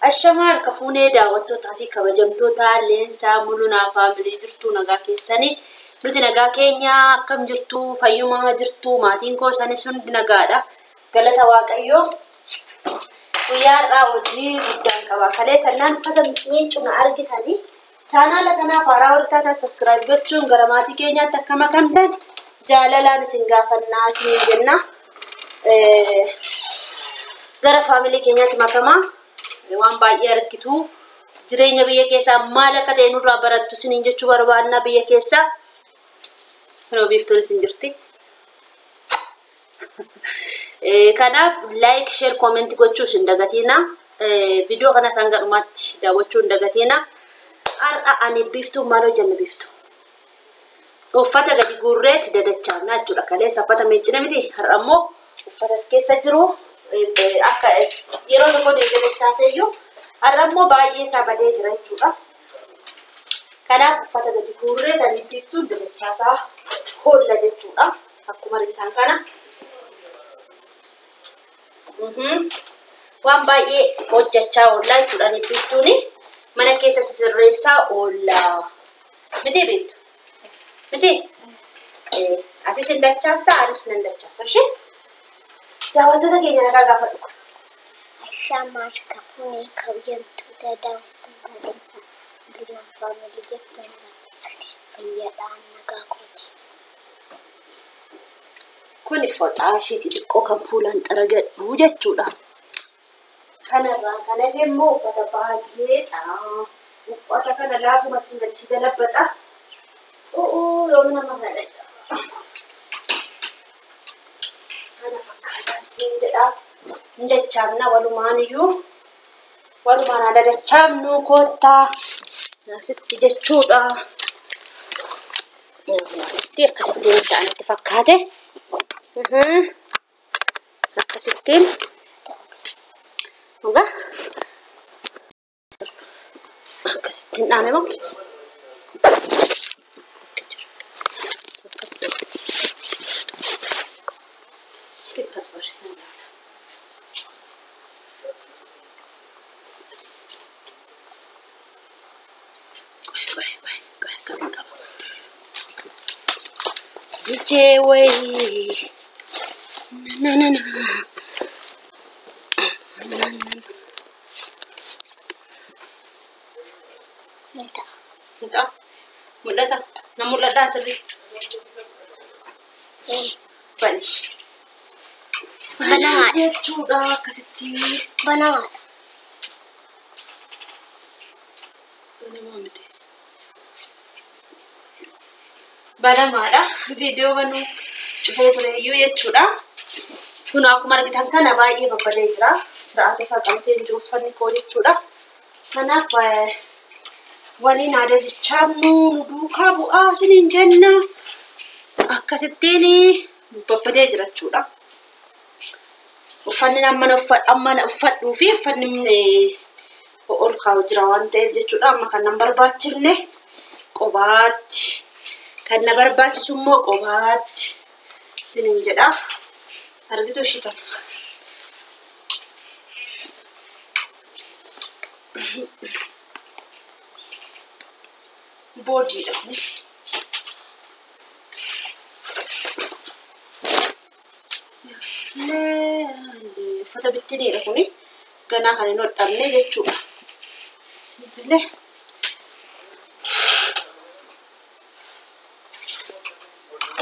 Ashamal kafuunee daawwattootaa fi kabajamtoota leensaa mul'unaa faamilii jirtu nagaa keessanii nuti nagaa keenya akkam jirtu fayyumaa jirtu maatiin koo isanis hundi nagaadha galata waaqayyoo guyyaarraa hojii guddaan qaba kalee sannaan uffata miicuna argitanii chaanaala kanaaf haaraa wartaataa subscribe gochuun gara maatii keenyaatti akka makamtan jaalalaan isin gaafannaa isin jenna gara faamilii keenyaatti makamaa waan baay'ee argitu jireenya biyya keessaa maal akka ta'e nurraa barattu isiniin jechuu barbaadna biyya keessaa roobiftuun isin jirti kanaaf like share comment gochuu isin dagatina video kana sanga dhumatti daawwachuu hin dagatina har'a ani biftuu maaloo jenna biftuu uffata gadi gurreetti dadachaafna jechuudha kalee uffata meechina miti har'a immoo uffata as keessa jiru akka yeroo tokko dadachaasee har'a immoo baay'ee isaa badee jira jechuudha kanaaf uffata gadi gurreetti ani biftuu dadachaasaa holla jechuudha akkuma argitan kana waan baay'ee hojjechaa oollaa jechuudha ani biftuuni mana keessa sisirreessaa oollaa miti biftu miti ati sin dachaasta anis nan dachaasa ishee daawwattoota keenya nagaa gaafadhu Ashamal kafuunee kabajamtoota daawwattoota leensaa mul'unaa faamilii jirtu nagaa keessanii fayyadhaan nagaa kooti. Kuni foxaa ishee xixiqqoo kan fuulaan xaragadhu jechuudha. Kanarraa kana immoo uffata baay'eedha. Uffata kana laafumatti galchi galabbata. Yoom nama nadhacha. Kana fakkaataa siin jedha. Dachaamna walumaan iyyuu. Walumaan haala dachaamnu koottaa. Asitti jechuudha. Asitti akkasitti ta'anitti fakkaate. Akkasittiin dhugaa akkasittiin dhaame moo Jeway na Nita mulata na mulata sabi banish Banawad jechuudha akkasitti banawad banamaadha video banu cufee tureeyyuu jechuudha kun akkuma argitan kana baay'ee babbadee jira siraataa isaa qabatee jiru uffanni koo jechuudha kanaaf waliin aadaa jechaamnu duukaa bu'aa isiniin jenna akkasittiin babbadee jira jechuudha uffanni amma uffadhuu fi uffanni ol kaa'u jira waan ta'eef jechuudha amma kan nan barbaachifne qobaatti kan na barbaachisu immoo qobaatti isiniin jedha argitu ishii kana boodiidha kuni uffata bittiniidha kuni ganaa kan hin hodhamne jechuudha siinillee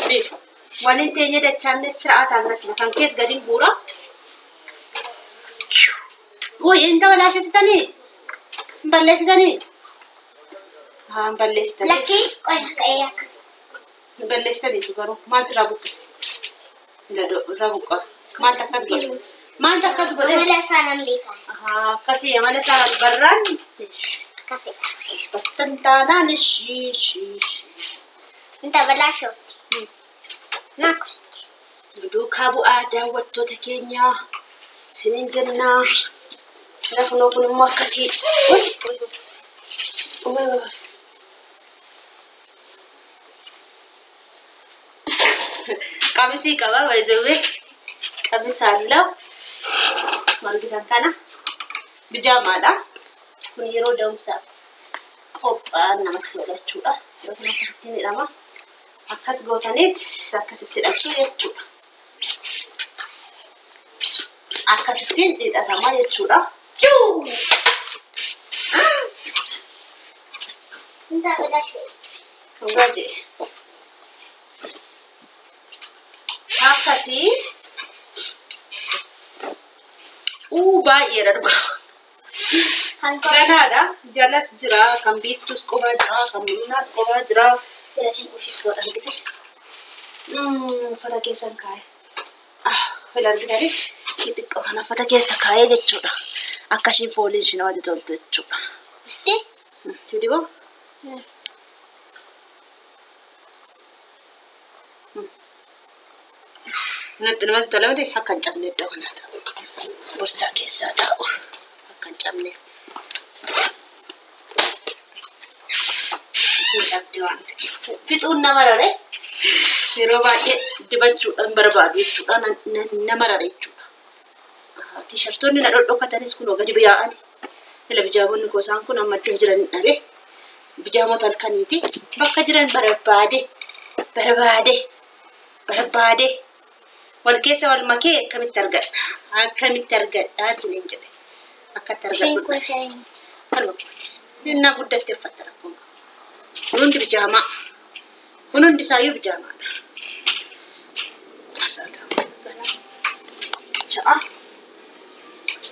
bifa waliin teenye dachaanne siraataan gatti kan kees gadiin buura woy inta walaashesitanii balleessitanii balleessitanii Laki qola ka'ee akkas balleessitanii garuu maaltu irraa buqqise irraa buqqa maaltu akkas godhe Amala isaanan beekan akkasii amala isaa barraan akkasidha. battan taanaan ishii Inta balaashoo naakusti. duukaa bu'aa daawwattoota keenyaa isiniin jennaa kunoo kun immoo akkasii qamisii qaba baay'ee qabisaallee margitan kana Bijaamaadha. Kun yeroo da'umsaaf qophaa'an namatti tola jechuudha. Yeroo kana akkasitti hidhama. Akkas gootaniit akkasitti hidhatu jechuudha. Akkasitti hidhatama jechuudha. Inta belasho. Dhugaa jee. Akkasii. Baay'eedha dhugaa. Ganaadha. Jalas jira. Kan biiftuus qophaa jira. Kan mul'inaas qophaa jira. Filashin uffiftoodha argite. Uffata keessan kaa'e. Fila argitanii xixiqqoo kana uffata keessa kaa'ee jechuudha. Akka ishiin fooliin ishee namatti toltu jechuudha. Isti? Si diboo? Namatti tola miti akka hin cabne iddoo kanaa ta'u. Borsaa keessaa taa'u akka hin cabneef. Hin cabdi waan ta'eef. Fixuun nama rare yeroo baay'ee dibachuudhaan barbaadu jechuudha. Nama rare jechuudha. Tiishartoonni na dhodhokatanis kun gadi biyaa'ani. Ila bijaamonni gosaan kun amma iddoo jiran hin dhabe. Bijaamota halkaniiti. Bakka jiran barbaade. Wal keessa wal makee akkamitti argadha? Akkamitti argadha isiniin jedhe. Akkatti argadhu. Halwaqqooti. Innaa guddatte uffatta rakkoon qabu. Kun hundi bijaamaa. Kun hundi isaayyuu bijaamaadha. Cha'a.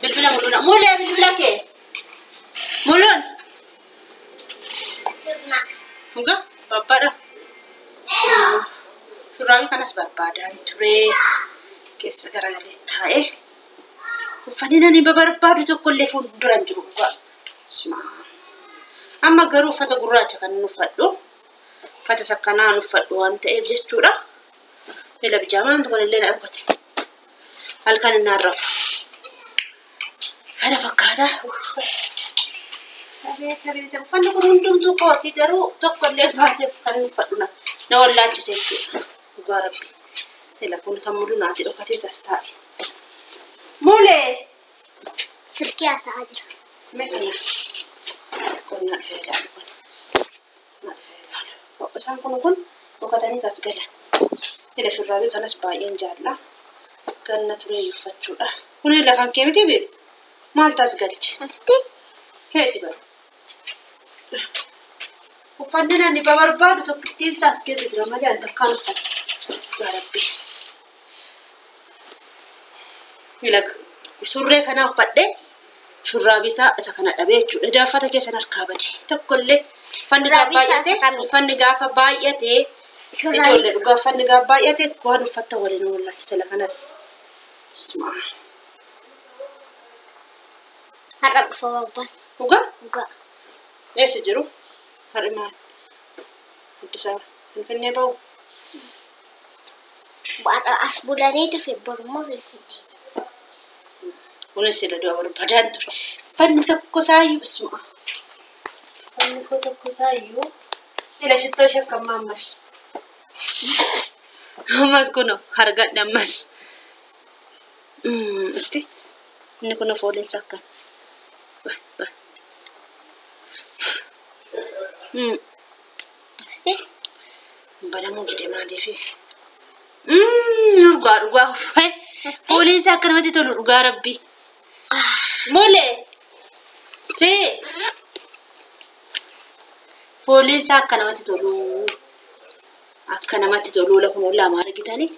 Bilbila muluudha. Mulee bilbila kee. Muluun. Sirna. Muga babbaadha. Shurraabii kanas barbaadaan ture. Keessa garagalee taa'e. Uffanni nani barbaadu tokkollee fuuldura hin jiru dhugaa. Amma garuu uffata gurraacha kan uffadhu. Uffata sakkanaa uffadhu waan ta'eef jechuudha. Mila bijaamaan tokkollee na dhokate. Halkan inni arrafa. Kana fakkaata. Uffanni kun hundumtuu kooti garuu tokkollee baasee kan uffadhu na wallaalchisee jechuudha. Dhugaa rabbi. Ila kun kan mulu naati dhokatee tas taa'e. Mulee! Silkii haasa'aa jira. Meeqana? Kun na dhufee ilaalu kun. Isaan kun dhokatanii tas galan. Ila shurraabii kanas baay'een jaalla. Ganna turee uffachuudha. Kun lafaan kee miti beektu. Maal tas galche? Asti? Keeti bara. Uffanni nani barbaadu tokkittiin isaas keessa jira malee an takkaan uffata. Yaa Rabbi. Ila surree kana uffadhee shurraabii isa kana dhabee jechuudha. Daafata keessan harkaa bade. Tokkollee uffanni gaafa baay'atee ijoollee dhugaa uffanni gaafa baay'atee waan uffatta waliin wallaachisa la kanas. Bismaa. Har'a dhufa babbaan. Dhugaa? Dhugaa. Eessa jiru? Har'i maal? Guddisaa Finfinnee bahu? As bulanii dhufe borummoo Finfinnee. Kunis sila du'a barbaadaan ture. Uffanni tokko saayyuu bismaa. Uffanni tokko saayyuu. Ila shittoo shakkamma ammas. Ammas kuno hargadhe ammas. Isti inni kuno fooliinsa akkan. Asti? Balamuu dide maaliifi? Dhugaa. Fooliinsa akka namatti tolu dhugaa rabbi. Mulee! Fooliinsa akka namatti tolu. Akka namatti tolu lafa lama argitanii.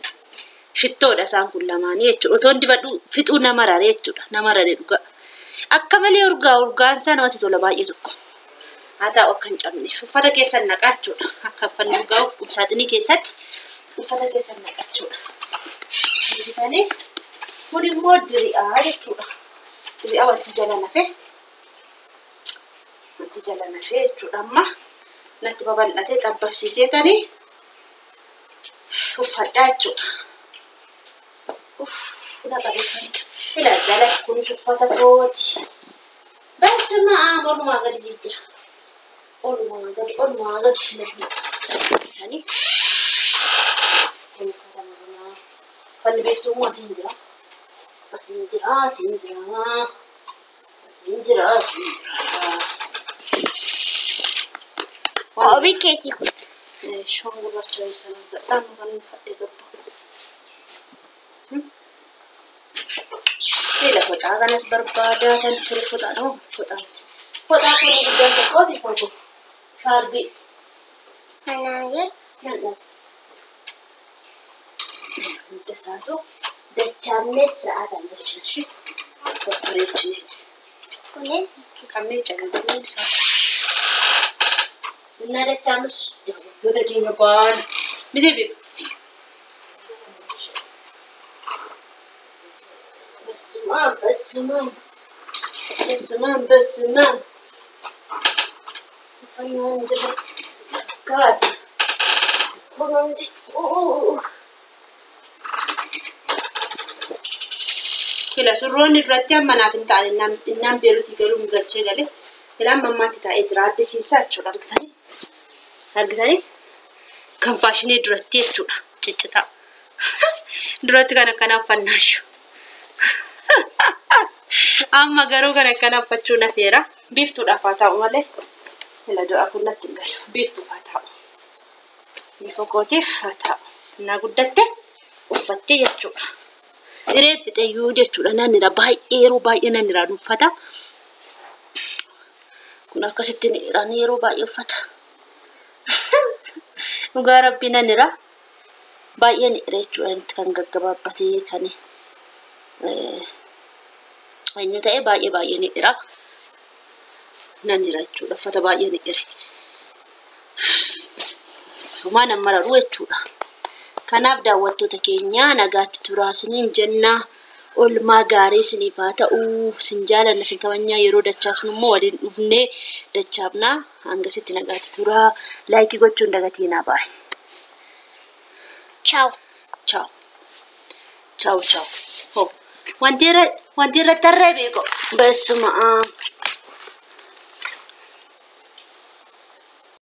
Shittoodha isaan kun lamaanii jechuudha. Otoon dibadhu fixuu nama rare jechuudha. Nama rare dhugaa. Akka malee urgaan isaa namatti tola baay'ee tokko. Haa ta'u akka hin cabneef uffata keessan naqaa jechuudha. Akka uffanni urgaa'uuf saaxinii keessatti uffata keessan naqaa jechuudha. Argitanii kun immoo diri'aa jechuudha. Diri'aa wanti jala nafe. Wanti jala nafe jechuudha amma natti babal'atee qabbabsiisee tanii uffadhaa jechuudha. Kuna qabeeffamni. Ila jala kunis uffata kooti. Basuma olumaa gadi jijjira. Olumaa gadi. Hani. Fanni beektuu asiin jira. Injira. Obi keeti kun. Shongu bacha isa gadaan kan fadhe gabba. Ila fotaa kanas barbaada tan ture fotaa no fotaa. Fotaa kun iddoo tokko fi foto. Farbi. Kanaaye. Nanda. Desato dachamnet sa'atan dachashi. Operate. Kunis. Kami jangan sa. Nada dachamus. Tu dah kena ban. Bibi. Basma. Pangan jadi kat. Pangan di. Kila surroon irratti amma naaf hin taane innaan beeruti galuu galchee galee ilaan mammaatti taa'ee jira addisiisaa jechuudha argitanii kan faashinii duratti jechuudha ciccitaa duratti kan akkana uffannaashu amma garuu kan akkana uffachuu nafeera biiftuudhaaf haa ta'u malee ila du'a kun natti hin galu biiftuuf haa ta'u bifa kootiif haa ta'u innaa guddatte uffattee jechuudha. Iree fixeyyuu jechuudha naannira baay'ee naannira uffata. Kun akkasitti yeroo baay'ee uffata. Dhugaa rabbii naannira baay'ee ni jechuudha kan gaggabaabatee kan eenyu ta'e baay'ee ni dhira. Naannira jechuudha uffata baay'ee ni dhire. Sumaan amma raruu jechuudha. Kanaaf daawwattoota keenya nagaatti turaa isiniin jennaa oolmaa gaarii isiniif haa ta'u isin jaalanna isin kabajnaa yeroo dachaasnu immoo waliin dhufnee dachaafnaa hangasitti nagaatti turaa laayikii gochuun dagatiinaa baay'ee. Ciao. Wanti irratti tarree beeko. Basuma.